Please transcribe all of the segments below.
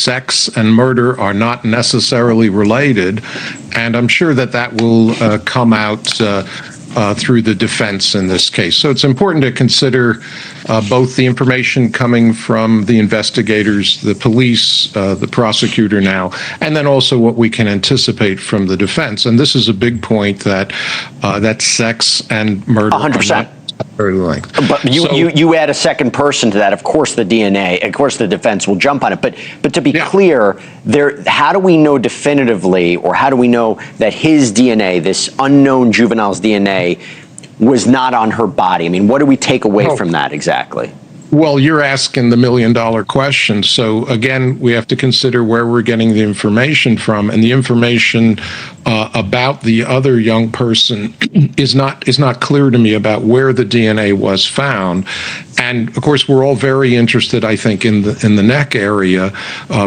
sex and murder are not necessarily related, and I'm sure that will come out through the defense in this case. So it's important to consider both the information coming from the investigators, the police, the prosecutor now, and then also what we can anticipate from the defense. And this is a big point that sex and murder 100%. very linked. But you add a second person to that, of course the DNA, of course the defense will jump on it. But to be clear, how do we know definitively, or how do we know that his DNA, this unknown juvenile's DNA, was not on her body? I mean, what do we take away from that exactly? Well, you're asking the million-dollar question. So again, we have to consider where we're getting the information from, and the information about the other young person is not clear to me about where the DNA was found. And of course, we're all very interested, I think, in the neck area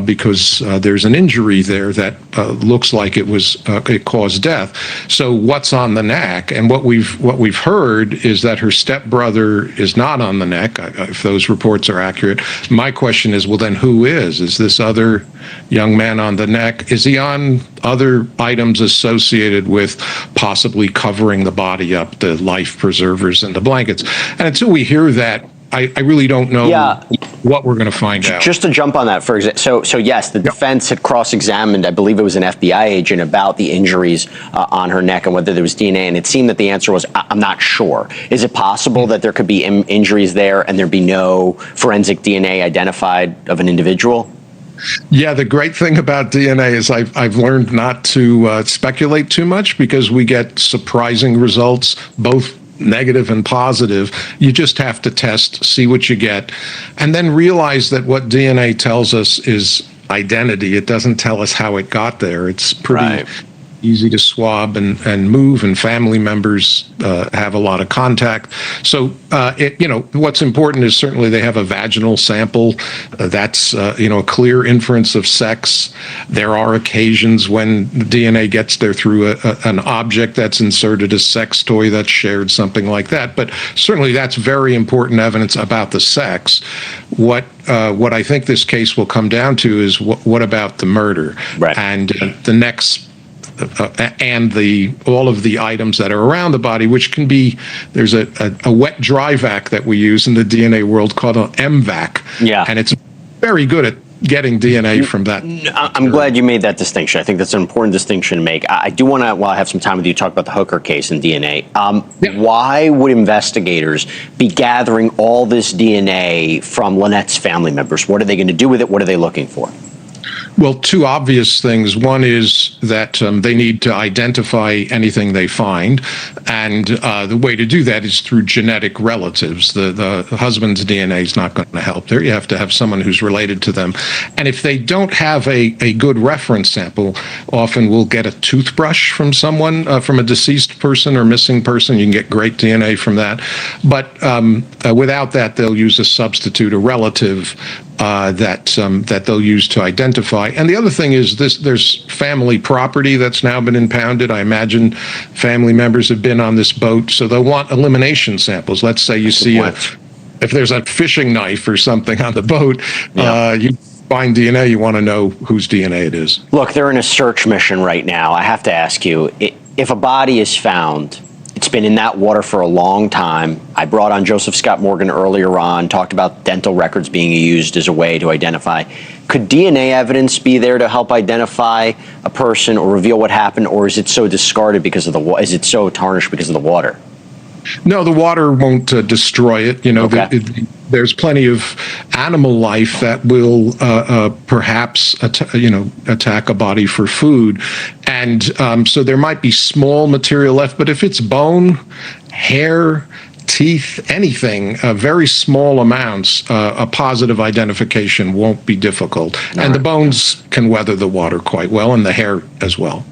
because there's an injury there that looks like it caused death. So what's on the neck? And what we've heard is that her stepbrother is not on the neck. If those reports are accurate, my question is, well, then who is? Is this other young man on the neck? Is he on other items associated with possibly covering the body up, the life preservers and the blankets? And until we hear that, I really don't know what we're going to find out. Just to jump on that, for example, so yes, the defense had cross-examined, I believe it was an FBI agent, about the injuries on her neck and whether there was DNA, and it seemed that the answer was, I'm not sure. Is it possible that there could be injuries there and there'd be no forensic DNA identified of an individual? Yeah, the great thing about DNA is I've learned not to speculate too much, because we get surprising results, both negative and positive. You just have to test, see what you get, and then realize that what DNA tells us is identity. It doesn't tell us how it got there. It's pretty easy to swab and move, and family members have a lot of contact. So, what's important is certainly they have a vaginal sample. That's, a clear inference of sex. There are occasions when DNA gets there through an object that's inserted, a sex toy that's shared, something like that. But certainly that's very important evidence about the sex. What I think this case will come down to is what about the murder? Right. And the next and all of the items that are around the body, which can be, there's a wet dry vac that we use in the DNA world called an MVAC. Yeah. And it's very good at getting DNA from that. I'm glad you made that distinction. I think that's an important distinction to make. I do want to, while I have some time with you, talk about the Hooker case and DNA. Why would investigators be gathering all this DNA from Lynette's family members? What are they going to do with it? What are they looking for? Well, two obvious things. One is that they need to identify anything they find, and the way to do that is through genetic relatives. The husband's DNA is not going to help there. You have to have someone who's related to them. And if they don't have a good reference sample, often we'll get a toothbrush from someone, from a deceased person or missing person. You can get great DNA from that. But without that, they'll use a substitute, a relative, that they'll use to identify. And the other thing is there's family property that's now been impounded. I imagine family members have been on this boat, so they'll want elimination samples. Let's say you see if there's a fishing knife or something on the boat, you find DNA, you want to know whose DNA it is. Look, they're in a search mission right now. I have to ask you, if a body is found, it's been in that water for a long time. I brought on Joseph Scott Morgan earlier on, talked about dental records being used as a way to identify. Could DNA evidence be there to help identify a person or reveal what happened, or is it so discarded because of is it so tarnished because of the water? No, the water won't destroy it. There's plenty of animal life that will perhaps attack a body for food, and so there might be small material left. But if it's bone, hair, teeth, anything, very small amounts, a positive identification won't be difficult. And the bones can weather the water quite well, and the hair as well.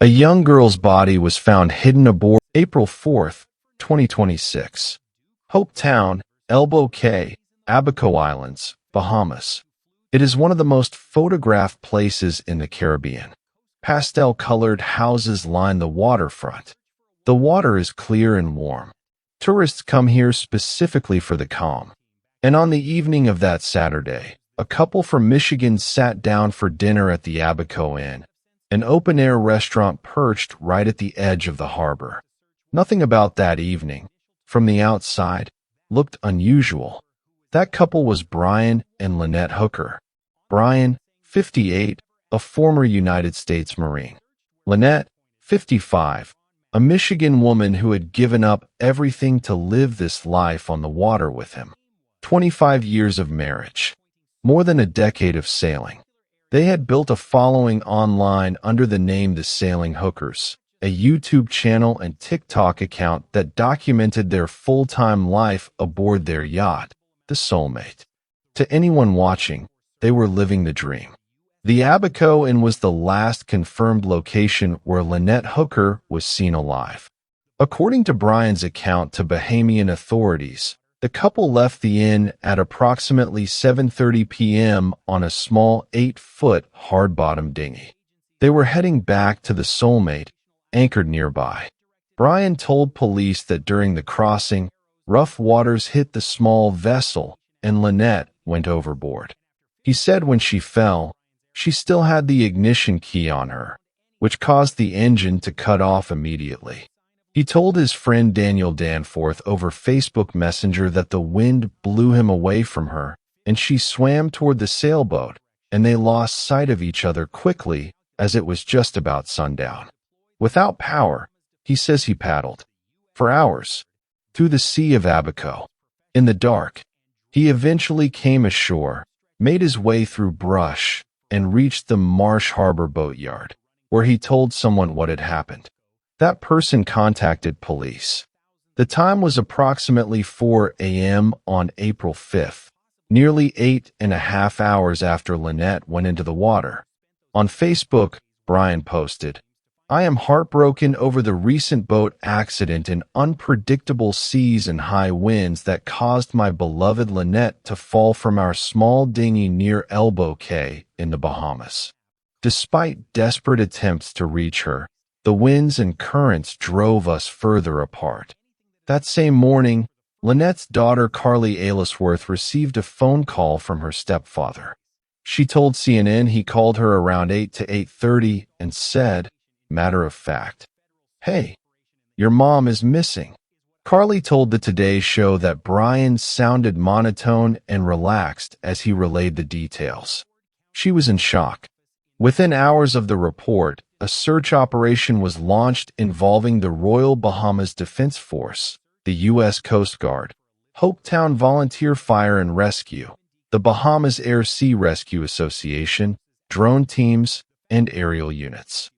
A young girl's body was found hidden aboard April 4th, 2026. Hope Town, Elbow Cay, Abaco Islands, Bahamas. It is one of the most photographed places in the Caribbean. Pastel-colored houses line the waterfront. The water is clear and warm. Tourists come here specifically for the calm. And on the evening of that Saturday, a couple from Michigan sat down for dinner at the Abaco Inn, an open-air restaurant perched right at the edge of the harbor. Nothing about that evening, from the outside, looked unusual. That couple was Brian and Lynette Hooker. Brian, 58, a former United States Marine. Lynette, 55, a Michigan woman who had given up everything to live this life on the water with him. 25 years of marriage. More than a decade of sailing. They had built a following online under the name The Sailing Hookers, a YouTube channel and TikTok account that documented their full-time life aboard their yacht, the Soulmate. To anyone watching, they were living the dream. The Abaco Inn was the last confirmed location where Lynette Hooker was seen alive. According to Brian's account to Bahamian authorities, the couple left the inn at approximately 7:30 p.m. on a small 8-foot hard-bottom dinghy. They were heading back to the Soulmate, anchored nearby. Brian told police that during the crossing, rough waters hit the small vessel and Lynette went overboard. He said when she fell, she still had the ignition key on her, which caused the engine to cut off immediately. He told his friend Daniel Danforth over Facebook Messenger that the wind blew him away from her, and she swam toward the sailboat, and they lost sight of each other quickly as it was just about sundown. Without power, he says he paddled, for hours, through the Sea of Abaco. In the dark, he eventually came ashore, made his way through brush, and reached the Marsh Harbor boatyard, where he told someone what had happened. That person contacted police. The time was approximately 4 a.m. on April 5th, nearly 8.5 hours after Lynette went into the water. On Facebook, Brian posted, "I am heartbroken over the recent boat accident and unpredictable seas and high winds that caused my beloved Lynette to fall from our small dinghy near Elbow Cay in the Bahamas. Despite desperate attempts to reach her, the winds and currents drove us further apart." That same morning, Lynette's daughter Carly Aylesworth received a phone call from her stepfather. She told CNN he called her around 8 to 8:30 and said, matter of fact, "Hey, your mom is missing." Carly told the Today Show that Brian sounded monotone and relaxed as he relayed the details. She was in shock. Within hours of the report, a search operation was launched involving the Royal Bahamas Defense Force, the U.S. Coast Guard, Hopetown Volunteer Fire and Rescue, the Bahamas Air Sea Rescue Association, drone teams, and aerial units.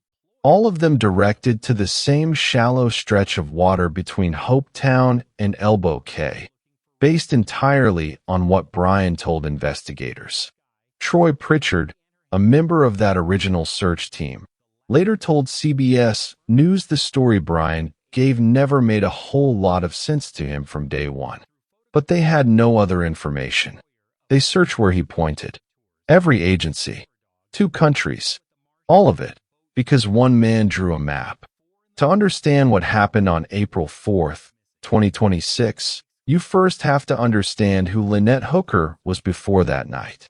All of them directed to the same shallow stretch of water between Hopetown and Elbow Cay, based entirely on what Brian told investigators. Troy Pritchard, a member of that original search team, later told CBS News the story Brian gave never made a whole lot of sense to him from day one. But they had no other information. They searched where he pointed. Every agency. 2 countries. All of it. Because one man drew a map. To understand what happened on April 4th, 2026, you first have to understand who Lynette Hooker was before that night.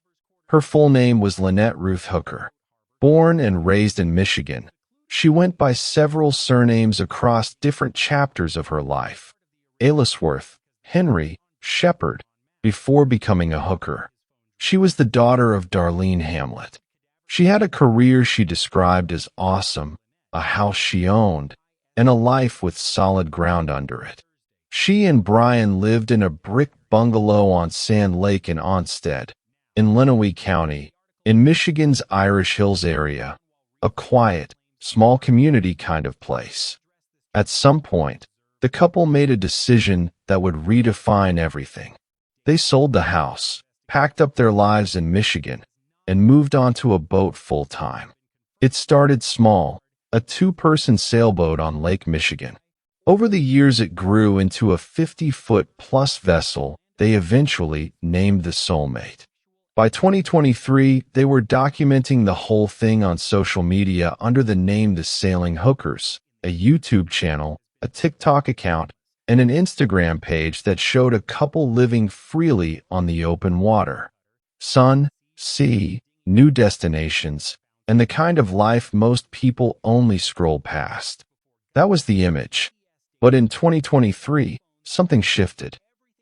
Her full name was Lynette Ruth Hooker. Born and raised in Michigan, she went by several surnames across different chapters of her life. Aylesworth, Henry, Shepard, before becoming a hooker. She was the daughter of Darlene Hamlet. She had a career she described as awesome, a house she owned, and a life with solid ground under it. She and Brian lived in a brick bungalow on Sand Lake in Onstead, in Lenawee County, in Michigan's Irish Hills area, a quiet, small community kind of place. At some point, the couple made a decision that would redefine everything. They sold the house, packed up their lives in Michigan, and moved onto a boat full-time. It started small, a 2-person sailboat on Lake Michigan. Over the years it grew into a 50-foot-plus vessel they eventually named the Soulmate. By 2023, they were documenting the whole thing on social media under the name The Sailing Hookers, a YouTube channel, a TikTok account, and an Instagram page that showed a couple living freely on the open water. Sun, sea, new destinations, and the kind of life most people only scroll past. That was the image. But in 2023, something shifted.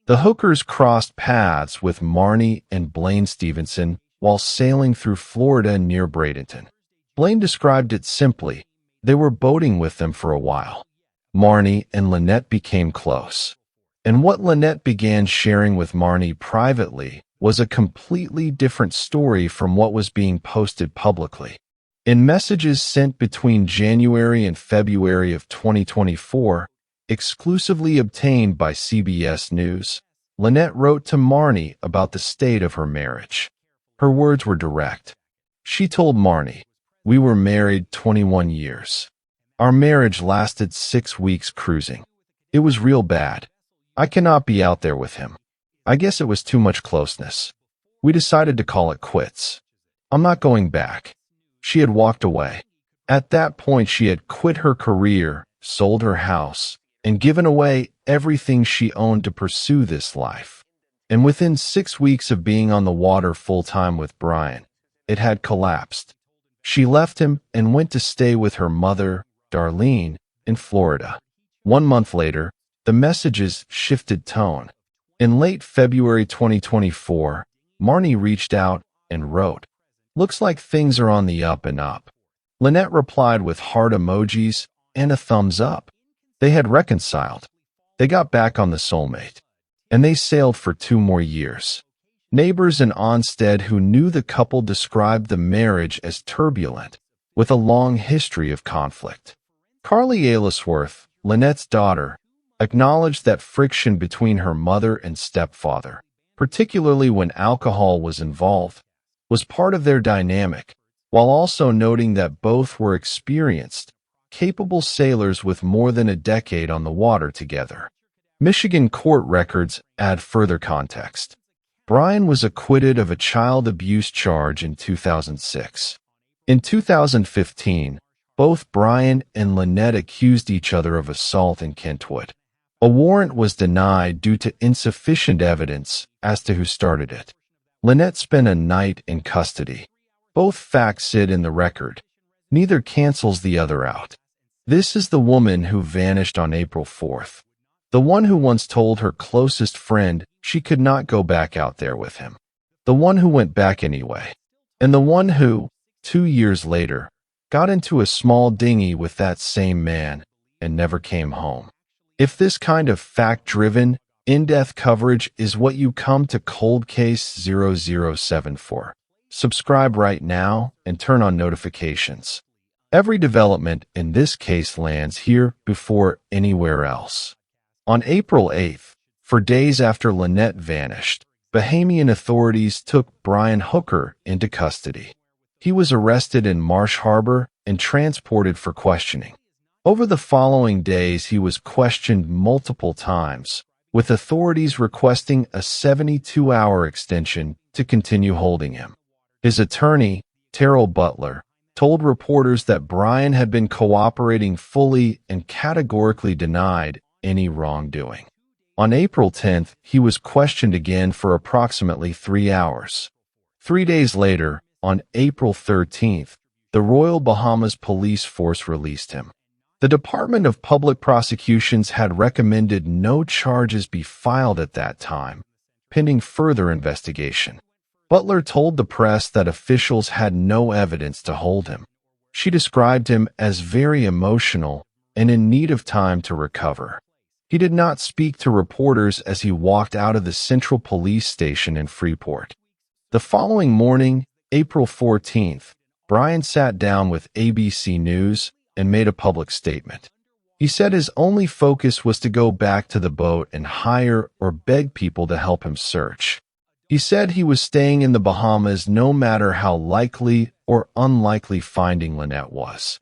The hookers crossed paths with Marnie and Blaine Stevenson while sailing through Florida near Bradenton. Blaine described it simply: they were boating with them for a while. Marnie and Lynette became close. And what Lynette began sharing with Marnie privately was a completely different story from what was being posted publicly. In messages sent between January and February of 2024, exclusively obtained by CBS News, Lynette wrote to Marnie about the state of her marriage. Her words were direct. She told Marnie, "We were married 21 years. Our marriage lasted 6 weeks cruising. It was real bad. I cannot be out there with him. I guess it was too much closeness. We decided to call it quits. I'm not going back." She had walked away. At that point, she had quit her career, sold her house, and given away everything she owned to pursue this life. And within 6 weeks of being on the water full-time with Brian, it had collapsed. She left him and went to stay with her mother, Darlene, in Florida. 1 month later, the messages shifted tone. In late February 2024, Marnie reached out and wrote, "Looks like things are on the up and up." Lynette replied with heart emojis and a thumbs up. They had reconciled. They got back on the soulmate. And they sailed for 2 more years. Neighbors in Onstead who knew the couple described the marriage as turbulent, with a long history of conflict. Carly Aylesworth, Lynette's daughter, acknowledged that friction between her mother and stepfather, particularly when alcohol was involved, was part of their dynamic, while also noting that both were experienced, capable sailors with more than a decade on the water together. Michigan court records add further context. Brian was acquitted of a child abuse charge in 2006. In 2015, both Brian and Lynette accused each other of assault in Kentwood. A warrant was denied due to insufficient evidence as to who started it. Lynette spent a night in custody. Both facts sit in the record. Neither cancels the other out. This is the woman who vanished on April 4th. The one who once told her closest friend she could not go back out there with him. The one who went back anyway. And the one who, 2 years later, got into a small dinghy with that same man and never came home. If this kind of fact-driven, in-depth coverage is what you come to Cold Case 0074, for, subscribe right now and turn on notifications. Every development in this case lands here before anywhere else. On April 8th, for days after Lynette vanished, Bahamian authorities took Brian Hooker into custody. He was arrested in Marsh Harbor and transported for questioning. Over the following days, he was questioned multiple times, with authorities requesting a 72-hour extension to continue holding him. His attorney, Terrell Butler, told reporters that Brian had been cooperating fully and categorically denied any wrongdoing. On April 10th, he was questioned again for approximately 3 hours. 3 days later, on April 13th, the Royal Bahamas Police Force released him. The Department of Public Prosecutions had recommended no charges be filed at that time, pending further investigation. Butler told the press that officials had no evidence to hold him. She described him as very emotional and in need of time to recover. He did not speak to reporters as he walked out of the Central Police Station in Freeport. The following morning, April 14th, Brian sat down with ABC News and made a public statement. He said his only focus was to go back to the boat and hire or beg people to help him search. He said he was staying in the Bahamas no matter how likely or unlikely finding Lynette was.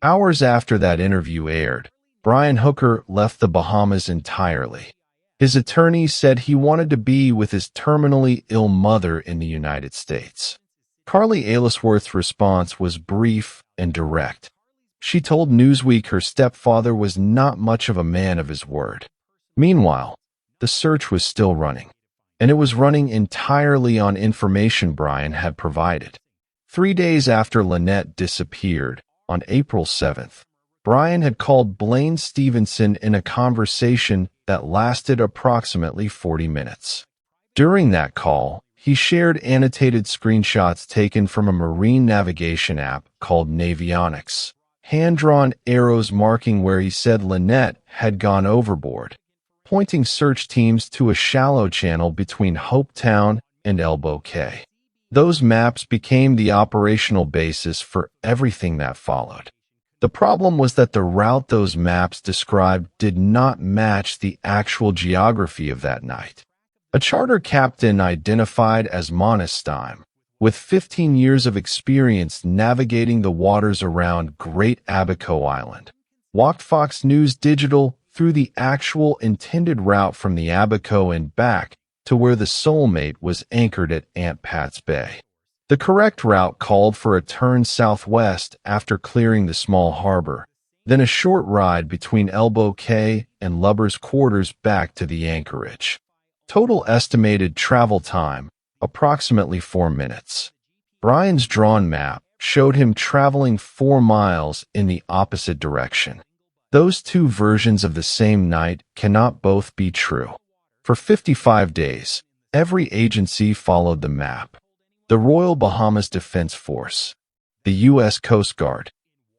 Hours after that interview aired, Brian Hooker left the Bahamas entirely. His attorney said he wanted to be with his terminally ill mother in the United States. Carly Aylesworth's response was brief and direct. She told Newsweek her stepfather was not much of a man of his word. Meanwhile, the search was still running, and it was running entirely on information Brian had provided. 3 days after Lynette disappeared, on April 7th, Brian had called Blaine Stevenson in a conversation that lasted approximately 40 minutes. During that call, he shared annotated screenshots taken from a marine navigation app called Navionics, hand-drawn arrows marking where he said Lynette had gone overboard, pointing search teams to a shallow channel between Hopetown and Elbow Cay. Those maps became the operational basis for everything that followed. The problem was that the route those maps described did not match the actual geography of that night. A charter captain identified as Monestein, with 15 years of experience navigating the waters around Great Abaco Island, walked Fox News Digital through the actual intended route from the Abaco and back to where the Soulmate was anchored at Aunt Pat's Bay. The correct route called for a turn southwest after clearing the small harbor, then a short ride between Elbow Cay and Lubber's Quarters back to the anchorage. Total estimated travel time, approximately 4 minutes. Brian's drawn map showed him traveling 4 miles in the opposite direction. Those two versions of the same night cannot both be true. For 55 days, every agency followed the map. The Royal Bahamas Defense Force, the U.S. Coast Guard,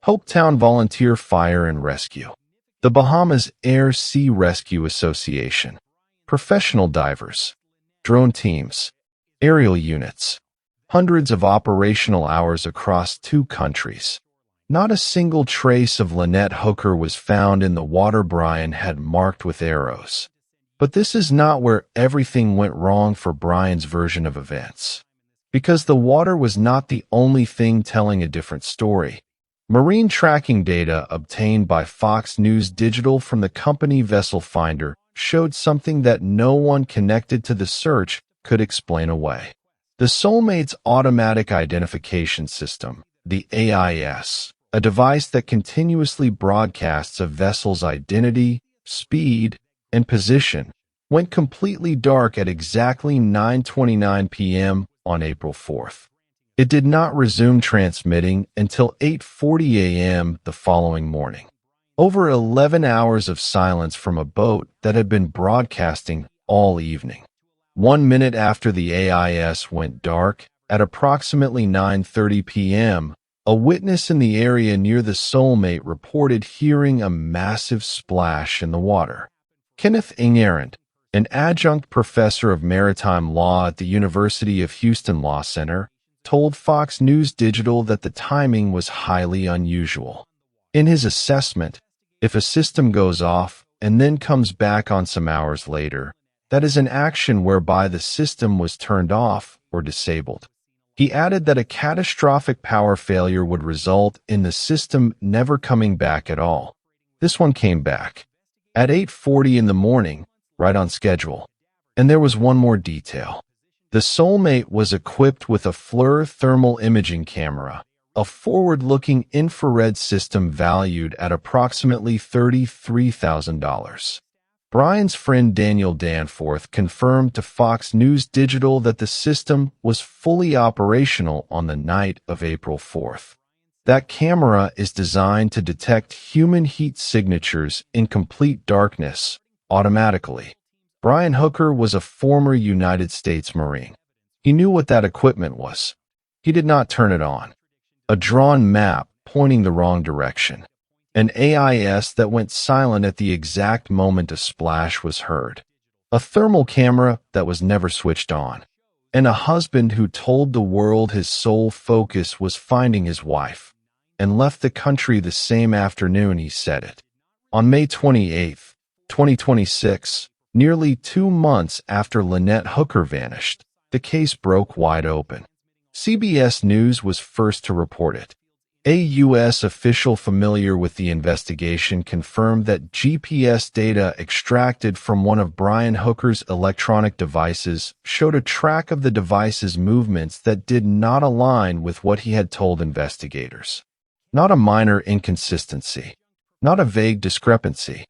Hopetown Volunteer Fire and Rescue, the Bahamas Air Sea Rescue Association, professional divers, drone teams, aerial units, hundreds of operational hours across 2 countries. Not a single trace of Lynette Hooker was found in the water Brian had marked with arrows. But this is not where everything went wrong for Brian's version of events. Because the water was not the only thing telling a different story. Marine tracking data obtained by Fox News Digital from the company Vessel Finder showed something that no one connected to the search could explain away. The Soulmate's automatic identification system, the AIS, a device that continuously broadcasts a vessel's identity, speed, and position, went completely dark at exactly 9:29 p.m. on April 4th. It did not resume transmitting until 8:40 a.m. the following morning. Over 11 hours of silence from a boat that had been broadcasting all evening. 1 minute after the AIS went dark, at approximately 9:30 p.m., a witness in the area near the Soulmate reported hearing a massive splash in the water. Kenneth Ingerant, an adjunct professor of maritime law at the University of Houston Law Center, told Fox News Digital that the timing was highly unusual. In his assessment, if a system goes off and then comes back on some hours later, that is an action whereby the system was turned off or disabled. He added that a catastrophic power failure would result in the system never coming back at all. This one came back at 8:40 in the morning, right on schedule. And there was one more detail. The Soulmate was equipped with a FLIR thermal imaging camera, a forward-looking infrared system valued at approximately $33,000. Brian's friend Daniel Danforth confirmed to Fox News Digital that the system was fully operational on the night of April 4th. That camera is designed to detect human heat signatures in complete darkness, automatically. Brian Hooker was a former United States Marine. He knew what that equipment was. He did not turn it on. A drawn map pointing the wrong direction. An AIS that went silent at the exact moment a splash was heard. A thermal camera that was never switched on. And a husband who told the world his sole focus was finding his wife, and left the country the same afternoon he said it. On May 28, 2026, nearly 2 months after Lynette Hooker vanished, the case broke wide open. CBS News was first to report it. A U.S. official familiar with the investigation confirmed that GPS data extracted from one of Brian Hooker's electronic devices showed a track of the device's movements that did not align with what he had told investigators. Not a minor inconsistency. Not a vague discrepancy.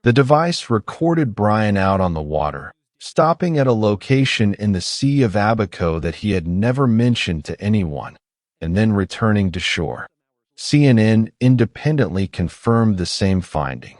The device recorded Brian out on the water, stopping at a location in the Sea of Abaco that he had never mentioned to anyone, and then returning to shore. CNN independently confirmed the same finding.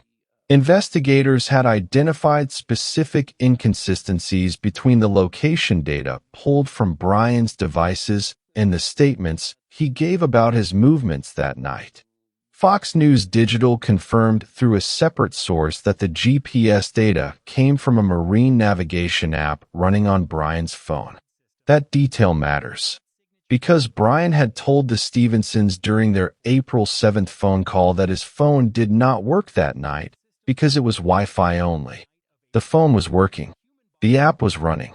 Investigators had identified specific inconsistencies between the location data pulled from Brian's devices and the statements he gave about his movements that night. Fox News Digital confirmed through a separate source that the GPS data came from a marine navigation app running on Brian's phone. That detail matters, because Brian had told the Stevensons during their April 7th phone call that his phone did not work that night because it was Wi-Fi only. The phone was working. The app was running.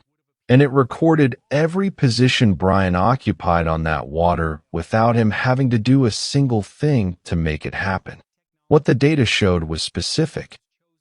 And it recorded every position Brian occupied on that water without him having to do a single thing to make it happen. What the data showed was specific.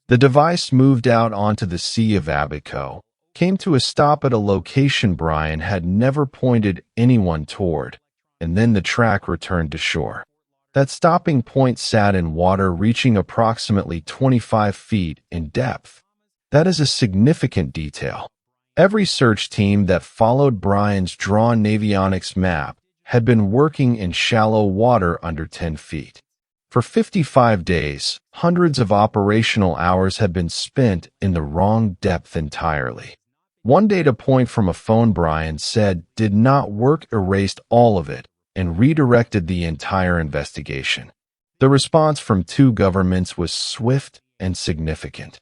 The device moved out onto the Sea of Abaco, came to a stop at a location Brian had never pointed anyone toward, and then the track returned to shore. That stopping point sat in water reaching approximately 25 feet in depth. That is a significant detail. Every search team that followed Brian's drawn navionics map had been working in shallow water under 10 feet. For 55 days, hundreds of operational hours had been spent in the wrong depth entirely. One data point from a phone Brian said did not work erased all of it and redirected the entire investigation. The response from two governments was swift and significant.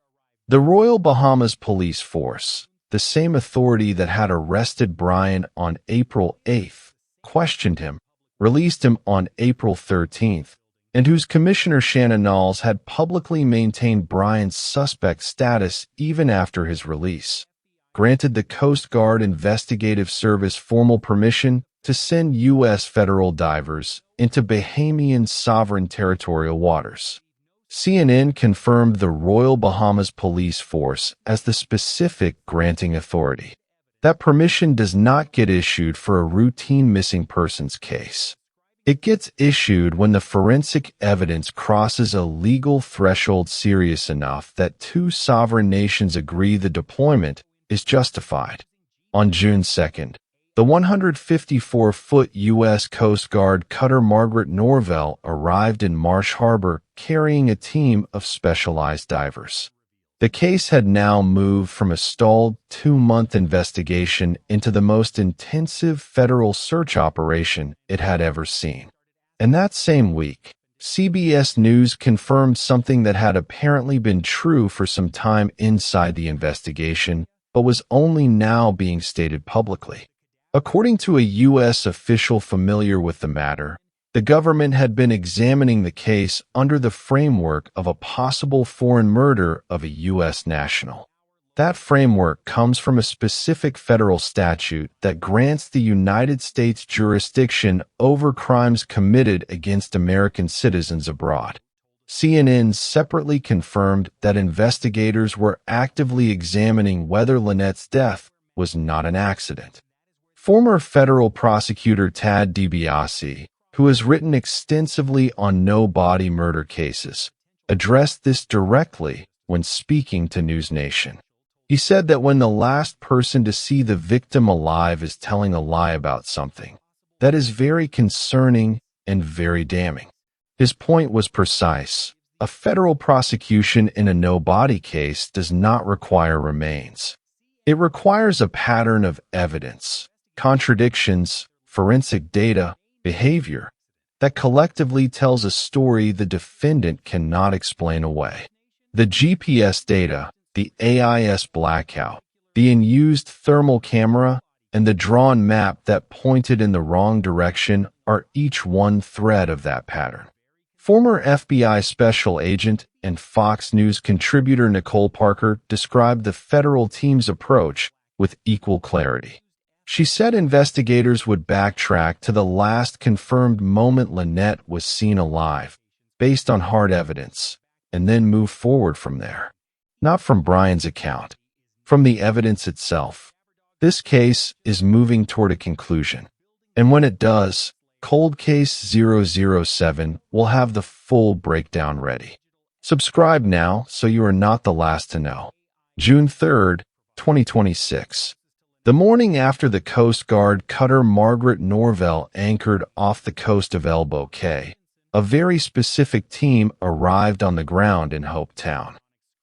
The Royal Bahamas Police Force, the same authority that had arrested Brian on April 8th, questioned him, released him on April 13th, and whose Commissioner Shannon Knowles had publicly maintained Brian's suspect status even after his release, granted the Coast Guard Investigative Service formal permission to send U.S. federal divers into Bahamian sovereign territorial waters. CNN confirmed the Royal Bahamas Police Force as the specific granting authority. That permission does not get issued for a routine missing persons case. It gets issued when the forensic evidence crosses a legal threshold serious enough that two sovereign nations agree the deployment is justified. On June 2nd, the 154-foot U.S. Coast Guard cutter Margaret Norvell arrived in Marsh Harbor carrying a team of specialized divers. The case had now moved from a stalled 2-month investigation into the most intensive federal search operation it had ever seen. And that same week, CBS News confirmed something that had apparently been true for some time inside the investigation, but was only now being stated publicly. According to a U.S. official familiar with the matter, the government had been examining the case under the framework of a possible foreign murder of a U.S. national. That framework comes from a specific federal statute that grants the United States jurisdiction over crimes committed against American citizens abroad. CNN separately confirmed that investigators were actively examining whether Lynette's death was not an accident. Former federal prosecutor Tad DiBiase, who has written extensively on no-body murder cases, addressed this directly when speaking to News Nation. He said that when the last person to see the victim alive is telling a lie about something, that is very concerning and very damning. His point was precise. A federal prosecution in a no-body case does not require remains. It requires a pattern of evidence, contradictions, forensic data, behavior, that collectively tells a story the defendant cannot explain away. The GPS data, the AIS blackout, the unused thermal camera, and the drawn map that pointed in the wrong direction are each one thread of that pattern. Former FBI special agent and Fox News contributor Nicole Parker described the federal team's approach with equal clarity. She said investigators would backtrack to the last confirmed moment Lynette was seen alive, based on hard evidence, and then move forward from there. Not from Brian's account, from the evidence itself. This case is moving toward a conclusion, and when it does, Cold Case 007 will have the full breakdown ready. Subscribe now so you are not the last to know. June 3rd, 2026. The morning after the Coast Guard cutter Margaret Norvell anchored off the coast of Elbow Cay, a very specific team arrived on the ground in Hopetown.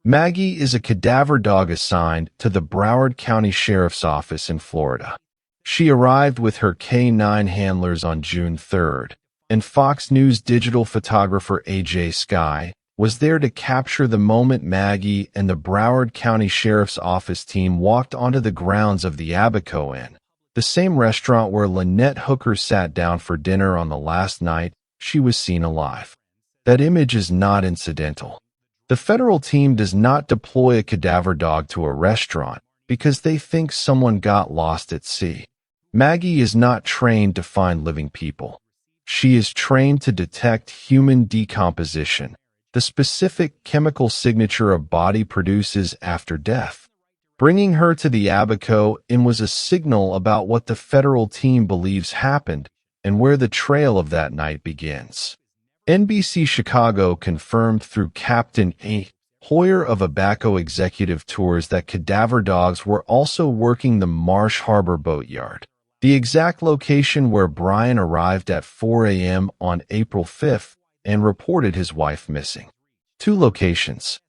Maggie is a cadaver dog assigned to the Broward County Sheriff's Office in Florida. She arrived with her K9 handlers on June 3rd, and Fox News digital photographer AJ Sky was there to capture the moment Maggie and the Broward County Sheriff's Office team walked onto the grounds of the Abaco Inn, the same restaurant where Lynette Hooker sat down for dinner on the last night she was seen alive. That image is not incidental. The federal team does not deploy a cadaver dog to a restaurant because they think someone got lost at sea. Maggie is not trained to find living people. She is trained to detect human decomposition, the specific chemical signature a body produces after death. Bringing her to the Abaco Inn was a signal about what the federal team believes happened and where the trail of that night begins. NBC Chicago confirmed through Captain A. Hoyer of Abaco Executive Tours that cadaver dogs were also working the Marsh Harbor boatyard, the exact location where Brian arrived at 4 a.m. on April 5th and reported his wife missing. 2 locations,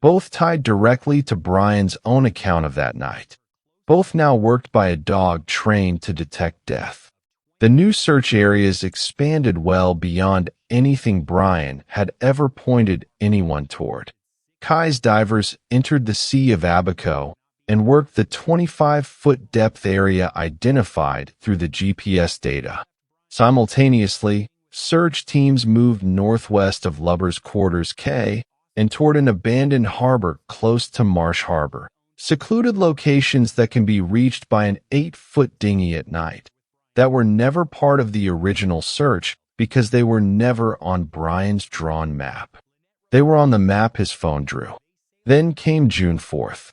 both tied directly to Brian's own account of that night, both now worked by a dog trained to detect death. The new search areas expanded well beyond anything Brian had ever pointed anyone toward. Kai's divers entered the Sea of Abaco and worked the 25-foot depth area identified through the GPS data. Simultaneously, search teams moved northwest of Lubbers Quarters Cay and toward an abandoned harbor close to Marsh Harbor, secluded locations that can be reached by an 8-foot dinghy at night, that were never part of the original search because they were never on Brian's drawn map. They were on the map his phone drew. Then came June 4th.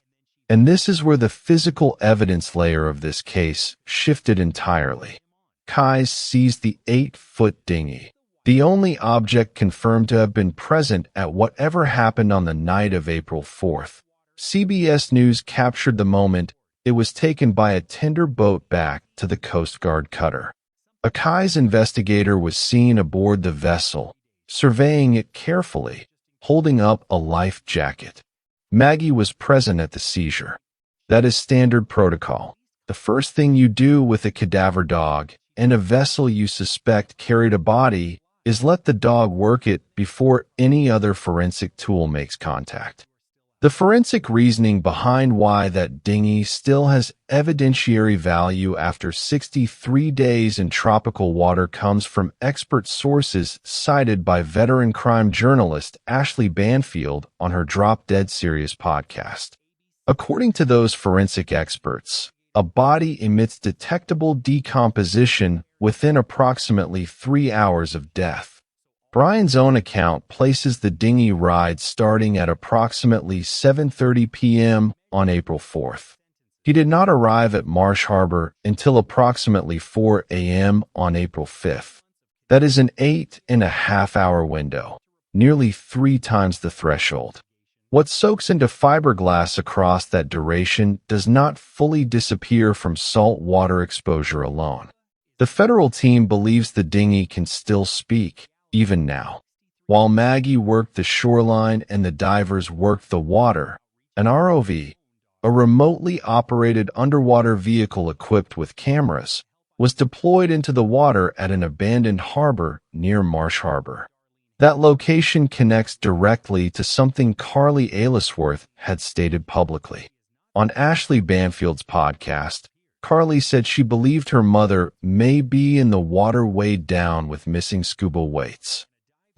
And this is where the physical evidence layer of this case shifted entirely. Kai's seized the 8-foot dinghy, the only object confirmed to have been present at whatever happened on the night of April 4th. CBS News captured the moment it was taken by a tender boat back to the Coast Guard cutter. A Kai's investigator was seen aboard the vessel, surveying it carefully, holding up a life jacket. Maggie was present at the seizure. That is standard protocol. The first thing you do with a cadaver dog and a vessel you suspect carried a body is let the dog work it before any other forensic tool makes contact. The forensic reasoning behind why that dinghy still has evidentiary value after 63 days in tropical water comes from expert sources cited by veteran crime journalist Ashley Banfield on her Drop Dead Serious podcast. According to those forensic experts, a body emits detectable decomposition within approximately 3 hours of death. Brian's own account places the dinghy ride starting at approximately 7:30 p.m. on April 4th. He did not arrive at Marsh Harbor until approximately 4 a.m. on April 5th. That is an 8.5-hour window, nearly 3 times the threshold. What soaks into fiberglass across that duration does not fully disappear from salt water exposure alone. The federal team believes the dinghy can still speak, even now. While Maggie worked the shoreline and the divers worked the water, an ROV, a remotely operated underwater vehicle equipped with cameras, was deployed into the water at an abandoned harbor near Marsh Harbor. That location connects directly to something Carly Aylesworth had stated publicly. On Ashley Banfield's podcast, Carly said she believed her mother may be in the water weighed down with missing scuba weights.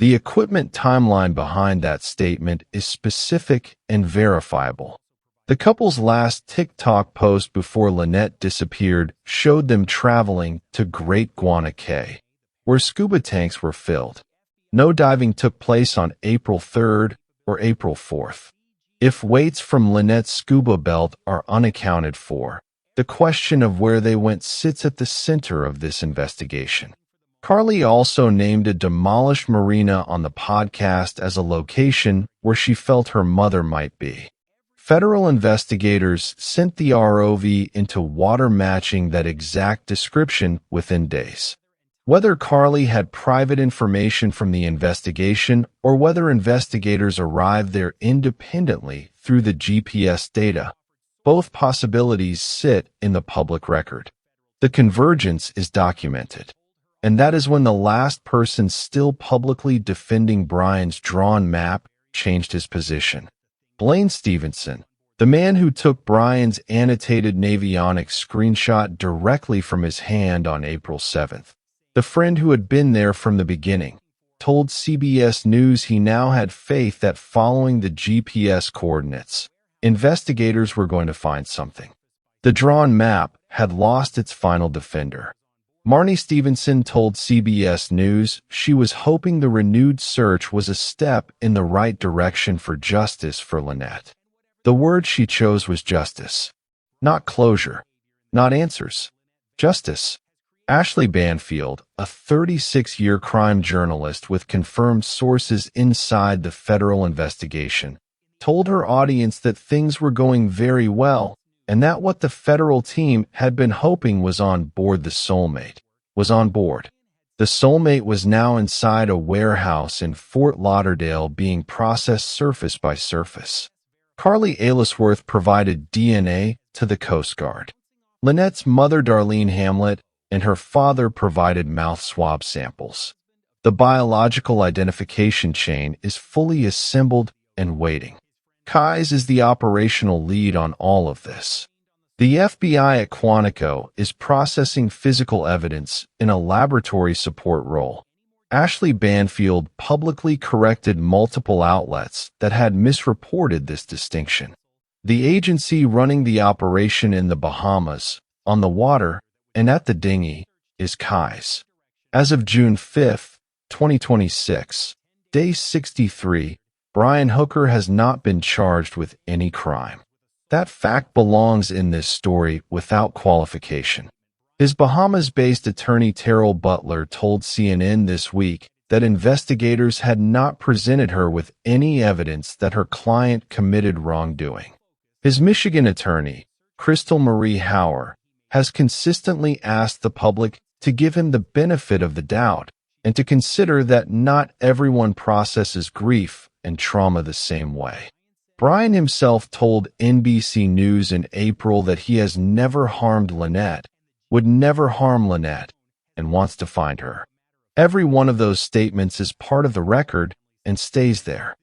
The equipment timeline behind that statement is specific and verifiable. The couple's last TikTok post before Lynette disappeared showed them traveling to Great Guana Cay, where scuba tanks were filled. No diving took place on April 3rd or April 4th. If weights from Lynette's scuba belt are unaccounted for, the question of where they went sits at the center of this investigation. Carly also named a demolished marina on the podcast as a location where she felt her mother might be. Federal investigators sent the ROV into water matching that exact description within days. Whether Carly had private information from the investigation or whether investigators arrived there independently through the GPS data, both possibilities sit in the public record. The convergence is documented. And that is when the last person still publicly defending Brian's drawn map changed his position. Blaine Stevenson, the man who took Brian's annotated navionics screenshot directly from his hand on April 7th. The friend who had been there from the beginning, told CBS News he now had faith that following the GPS coordinates, investigators were going to find something. The drawn map had lost its final defender. Marnie Stevenson told CBS News she was hoping the renewed search was a step in the right direction for justice for Lynette. The word she chose was justice. Not closure. Not answers. Justice. Ashley Banfield, a 36-year crime journalist with confirmed sources inside the federal investigation, told her audience that things were going very well and that what the federal team had been hoping was on board the soulmate was on board. The soulmate was now inside a warehouse in Fort Lauderdale being processed surface by surface. Carly Aylesworth provided DNA to the Coast Guard. Lynette's mother, Darlene Hamlet, and her father provided mouth swab samples. The biological identification chain is fully assembled and waiting. Kais is the operational lead on all of this. The FBI at Quantico is processing physical evidence in a laboratory support role. Ashley Banfield publicly corrected multiple outlets that had misreported this distinction. The agency running the operation in the Bahamas, on the water, and at the dinghy is Kais. As of June 5, 2026, day 63, Brian Hooker has not been charged with any crime. That fact belongs in this story without qualification. His Bahamas-based attorney Terrell Butler told CNN this week that investigators had not presented her with any evidence that her client committed wrongdoing. His Michigan attorney, Crystal Marie Hauer, has consistently asked the public to give him the benefit of the doubt and to consider that not everyone processes grief and trauma the same way. Brian himself told NBC News in April that he has never harmed Lynette, would never harm Lynette, and wants to find her. Every one of those statements is part of the record and stays there.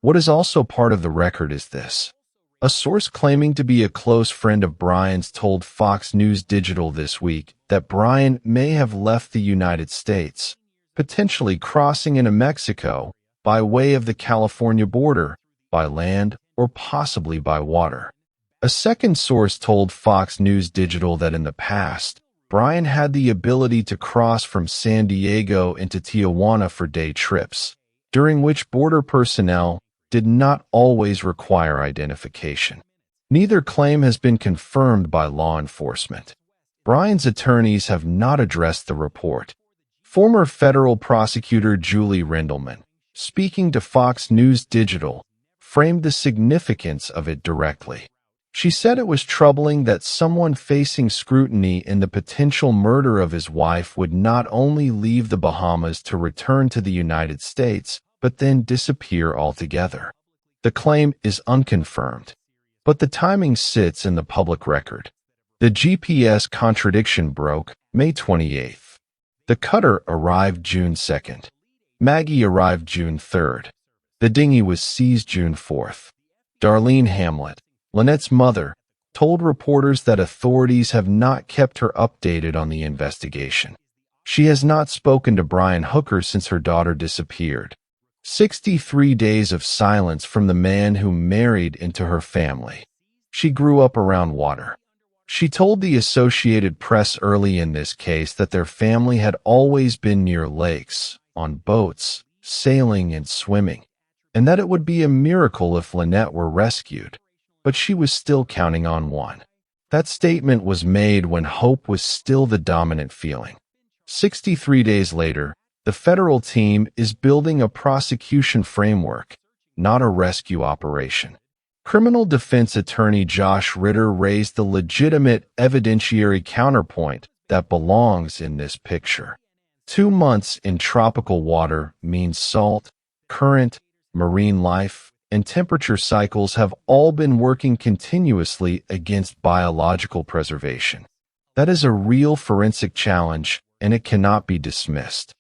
What is also part of the record is this. A source claiming to be a close friend of Brian's told Fox News Digital this week that Brian may have left the United States, potentially crossing into Mexico by way of the California border, by land, or possibly by water. A second source told Fox News Digital that in the past, Brian had the ability to cross from San Diego into Tijuana for day trips, during which border personnel did not always require identification. Neither claim has been confirmed by law enforcement. Brian's attorneys have not addressed the report. Former federal prosecutor Julie Rendelman, speaking to Fox News Digital, framed the significance of it directly. She said it was troubling that someone facing scrutiny in the potential murder of his wife would not only leave the Bahamas to return to the United States, but then disappear altogether. The claim is unconfirmed, but the timing sits in the public record. The GPS contradiction broke May 28th. The cutter arrived June 2nd. Maggie arrived June 3rd. The dinghy was seized June 4th. Darlene Hamlet, Lynette's mother, told reporters that authorities have not kept her updated on the investigation. She has not spoken to Brian Hooker since her daughter disappeared. 63 days of silence from the man who married into her family. She grew up around water. She told the Associated Press early in this case that their family had always been near lakes, on boats, sailing and swimming, and that it would be a miracle if Lynette were rescued. But she was still counting on one. That statement was made when hope was still the dominant feeling. 63 days later, the federal team is building a prosecution framework, not a rescue operation. Criminal defense attorney Josh Ritter raised the legitimate evidentiary counterpoint that belongs in this picture. 2 months in tropical water means salt, current, marine life, and temperature cycles have all been working continuously against biological preservation. That is a real forensic challenge, and it cannot be dismissed.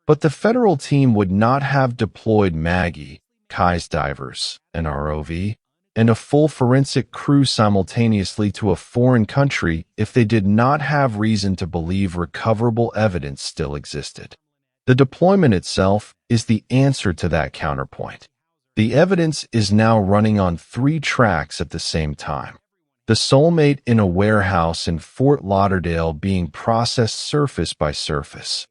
But the federal team would not have deployed Maggie, Kai's divers, an ROV, and a full forensic crew simultaneously to a foreign country if they did not have reason to believe recoverable evidence still existed. The deployment itself is the answer to that counterpoint. The evidence is now running on 3 tracks at the same time. The soulmate in a warehouse in Fort Lauderdale being processed surface by surface.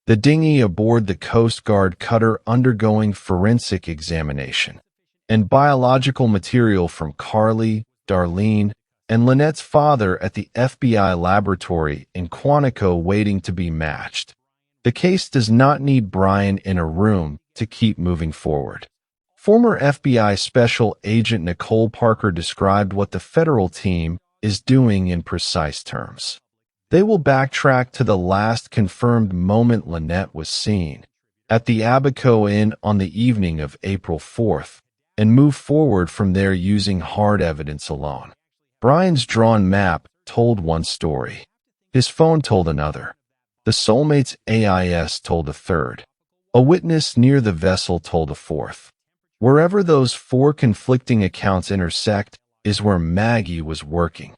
The dinghy aboard the Coast Guard cutter undergoing forensic examination. And biological material from Carly, Darlene, and Lynette's father at the FBI laboratory in Quantico waiting to be matched. The case does not need Brian in a room to keep moving forward. Former FBI Special Agent Nicole Parker described what the federal team is doing in precise terms. They will backtrack to the last confirmed moment Lynette was seen, at the Abaco Inn on the evening of April 4th, and move forward from there using hard evidence alone. Brian's drawn map told one story. His phone told another. The soulmate's AIS told a third. A witness near the vessel told a fourth. Wherever those 4 conflicting accounts intersect is where Maggie was working.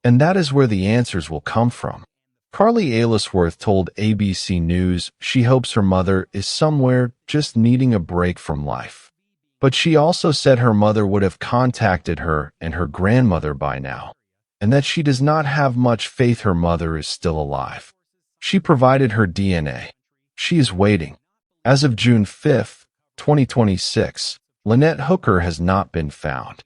And that is where the answers will come from. Carly Aylesworth told ABC News she hopes her mother is somewhere just needing a break from life. But she also said her mother would have contacted her and her grandmother by now, and that she does not have much faith her mother is still alive. She provided her DNA. She is waiting. As of June 5, 2026, Lynette Hooker has not been found.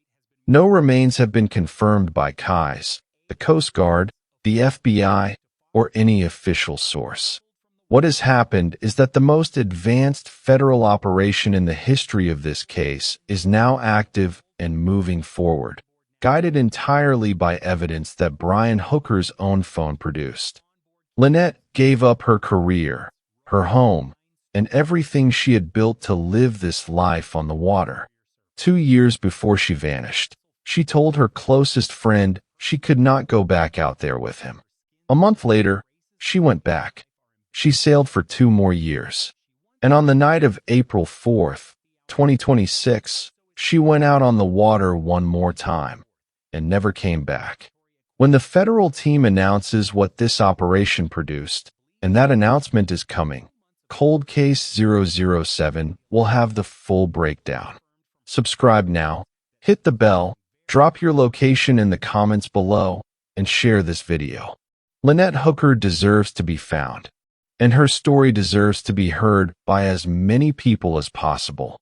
No remains have been confirmed by Kai's, the Coast Guard, the FBI, or any official source. What has happened is that the most advanced federal operation in the history of this case is now active and moving forward, guided entirely by evidence that Brian Hooker's own phone produced. Lynette gave up her career, her home, and everything she had built to live this life on the water. 2 years before she vanished, she told her closest friend she could not go back out there with him. A month later, she went back. She sailed for 2 more years. And on the night of April 4th, 2026, she went out on the water one more time and never came back. When the federal team announces what this operation produced, and that announcement is coming, Cold Case 007 will have the full breakdown. Subscribe now, hit the bell, drop your location in the comments below, and share this video. Lynette Hooker deserves to be found, and her story deserves to be heard by as many people as possible.